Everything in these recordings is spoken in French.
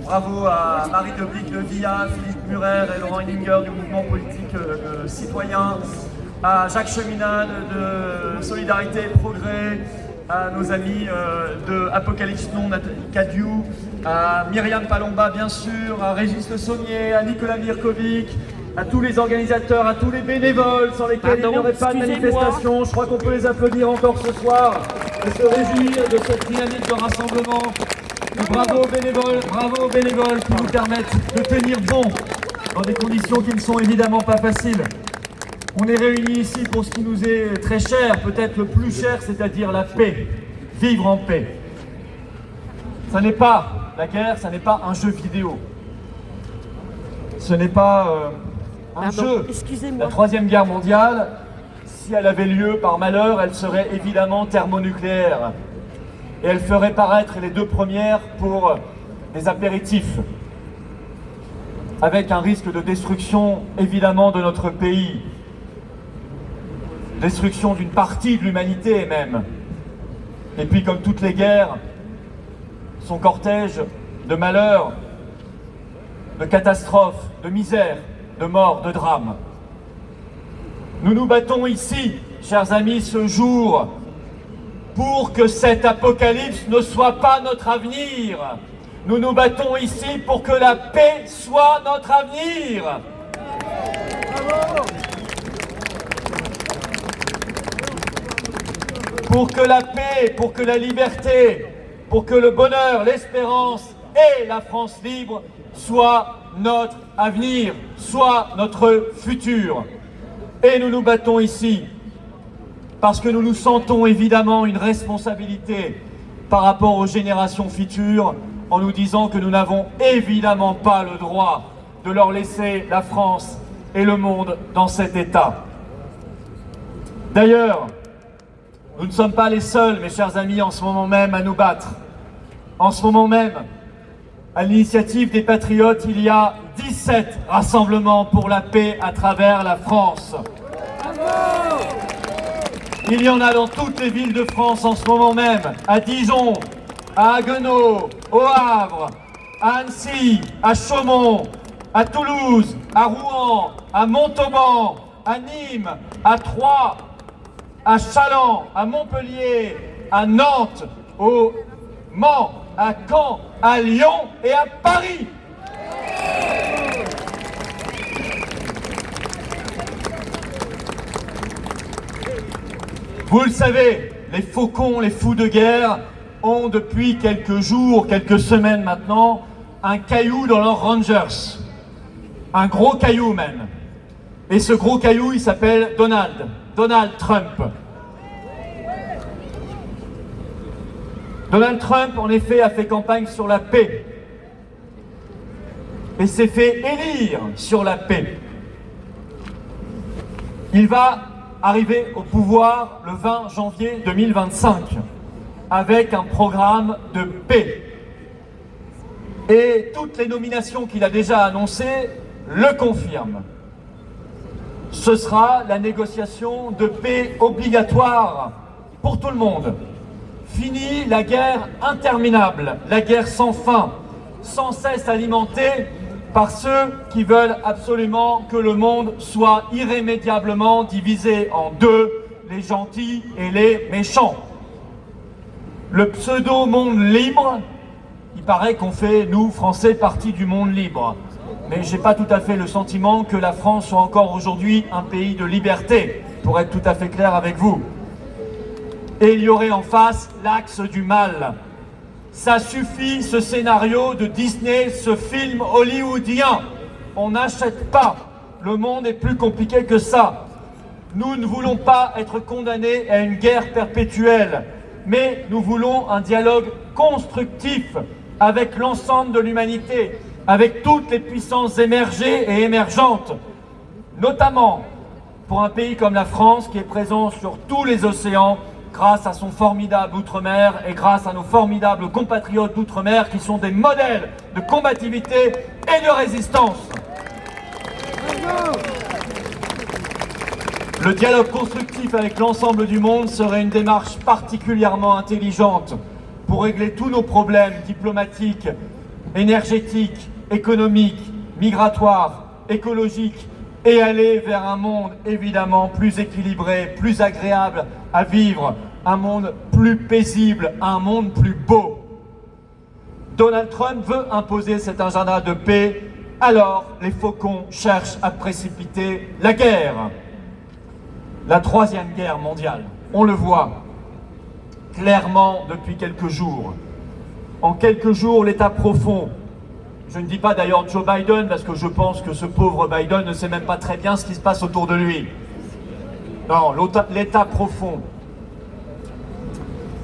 Bravo à Marie Doblic de VIA, Philippe Murer et Laurent Henninger du mouvement politique citoyen, à Jacques Cheminade de Solidarité et Progrès, à nos amis de Apocalypse Non, Nathalie Cadiou, à Myriam Palomba bien sûr, à Régis Le Saunier, à Nicolas Mirkovic, à tous les organisateurs, à tous les bénévoles sans lesquels il n'y aurait pas de manifestation. Je crois qu'on peut les applaudir encore ce soir et se réjouir de cette dynamique de rassemblement. Bravo aux bénévoles qui nous permettent de tenir bon dans des conditions qui ne sont évidemment pas faciles. On est réunis ici pour ce qui nous est très cher, peut-être le plus cher, c'est-à-dire la paix, vivre en paix. Ça n'est pas la guerre, ça n'est pas un jeu vidéo. Ce n'est pas un jeu. La Troisième Guerre mondiale, si elle avait lieu par malheur, elle serait évidemment thermonucléaire. Et elle ferait paraître les deux premières pour des apéritifs, avec un risque de destruction évidemment de notre pays, destruction d'une partie de l'humanité même. Et puis comme toutes les guerres, son cortège de malheurs, de catastrophes, de misère, de morts, de drames. Nous nous battons ici, chers amis, ce jour, pour que cet apocalypse ne soit pas notre avenir. Nous nous battons ici pour que la paix soit notre avenir. Bravo. Pour que la paix, pour que la liberté, pour que le bonheur, l'espérance et la France libre soient notre avenir, soient notre futur. Et nous nous battons ici parce que nous nous sentons évidemment une responsabilité par rapport aux générations futures, en nous disant que nous n'avons évidemment pas le droit de leur laisser la France et le monde dans cet état. D'ailleurs, nous ne sommes pas les seuls, mes chers amis, en ce moment même à nous battre. En ce moment même, à l'initiative des Patriotes, il y a 17 rassemblements pour la paix à travers la France. Bravo! Il y en a dans toutes les villes de France en ce moment même, à Dijon, à Haguenau, au Havre, à Annecy, à Chaumont, à Toulouse, à Rouen, à Montauban, à Nîmes, à Troyes, à Challans, à Montpellier, à Nantes, au Mans, à Caen, à Lyon et à Paris. Vous le savez, les faucons, les fous de guerre ont depuis quelques jours, quelques semaines maintenant, un caillou dans leurs Rangers. Un gros caillou même. Et ce gros caillou, il s'appelle Donald Trump. Donald Trump, en effet, a fait campagne sur la paix. Et s'est fait élire sur la paix. Il va arrivé au pouvoir le 20 janvier 2025 avec un programme de paix. Et toutes les nominations qu'il a déjà annoncées le confirment. Ce sera la négociation de paix obligatoire pour tout le monde. Fini la guerre interminable, la guerre sans fin, sans cesse alimentée par ceux qui veulent absolument que le monde soit irrémédiablement divisé en deux, les gentils et les méchants. Le pseudo-monde libre, il paraît qu'on fait, nous, Français, partie du monde libre. Mais j'ai pas tout à fait le sentiment que la France soit encore aujourd'hui un pays de liberté, pour être tout à fait clair avec vous. Et il y aurait en face l'axe du mal. Ça suffit, ce scénario de Disney, ce film hollywoodien. On n'achète pas. Le monde est plus compliqué que ça. Nous ne voulons pas être condamnés à une guerre perpétuelle, mais nous voulons un dialogue constructif avec l'ensemble de l'humanité, avec toutes les puissances émergées et émergentes, notamment pour un pays comme la France qui est présent sur tous les océans, grâce à son formidable outre-mer et grâce à nos formidables compatriotes d'outre-mer qui sont des modèles de combativité et de résistance. Le dialogue constructif avec l'ensemble du monde serait une démarche particulièrement intelligente pour régler tous nos problèmes diplomatiques énergétique, économique, migratoire, écologique, et aller vers un monde évidemment plus équilibré, plus agréable à vivre, un monde plus paisible, un monde plus beau. Donald Trump veut imposer cet agenda de paix, alors les faucons cherchent à précipiter la guerre. La troisième guerre mondiale, on le voit clairement depuis quelques jours. En quelques jours, l'état profond, je ne dis pas d'ailleurs Joe Biden, parce que je pense que ce pauvre Biden ne sait même pas très bien ce qui se passe autour de lui. Non, l'état profond,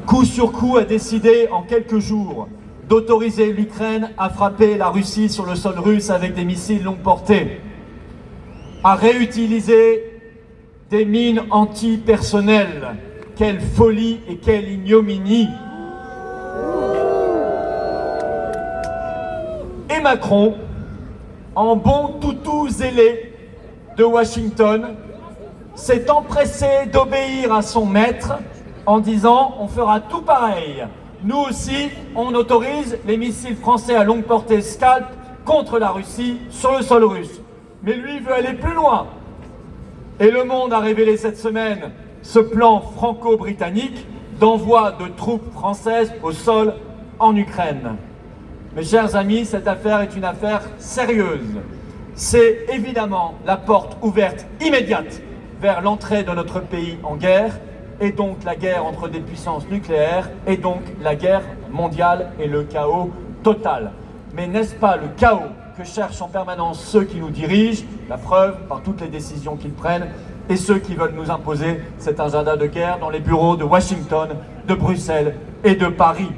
coup sur coup, a décidé en quelques jours d'autoriser l'Ukraine à frapper la Russie sur le sol russe avec des missiles longue portée, à réutiliser des mines antipersonnelles. Quelle folie et quelle ignominie! Et Macron, en bon toutou zélé de Washington, s'est empressé d'obéir à son maître en disant « on fera tout pareil ». Nous aussi, on autorise les missiles français à longue portée Scalp contre la Russie sur le sol russe. Mais lui veut aller plus loin. Et Le Monde a révélé cette semaine ce plan franco-britannique d'envoi de troupes françaises au sol en Ukraine. Mes chers amis, cette affaire est une affaire sérieuse. C'est évidemment la porte ouverte immédiate vers l'entrée de notre pays en guerre, et donc la guerre entre des puissances nucléaires, et donc la guerre mondiale et le chaos total. Mais n'est-ce pas le chaos que cherchent en permanence ceux qui nous dirigent, la preuve par toutes les décisions qu'ils prennent, et ceux qui veulent nous imposer cet agenda de guerre dans les bureaux de Washington, de Bruxelles et de Paris.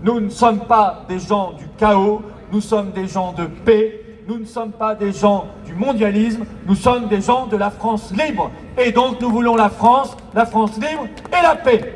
Nous ne sommes pas des gens du chaos, nous sommes des gens de paix. Nous ne sommes pas des gens du mondialisme, nous sommes des gens de la France libre. Et donc nous voulons la France libre et la paix.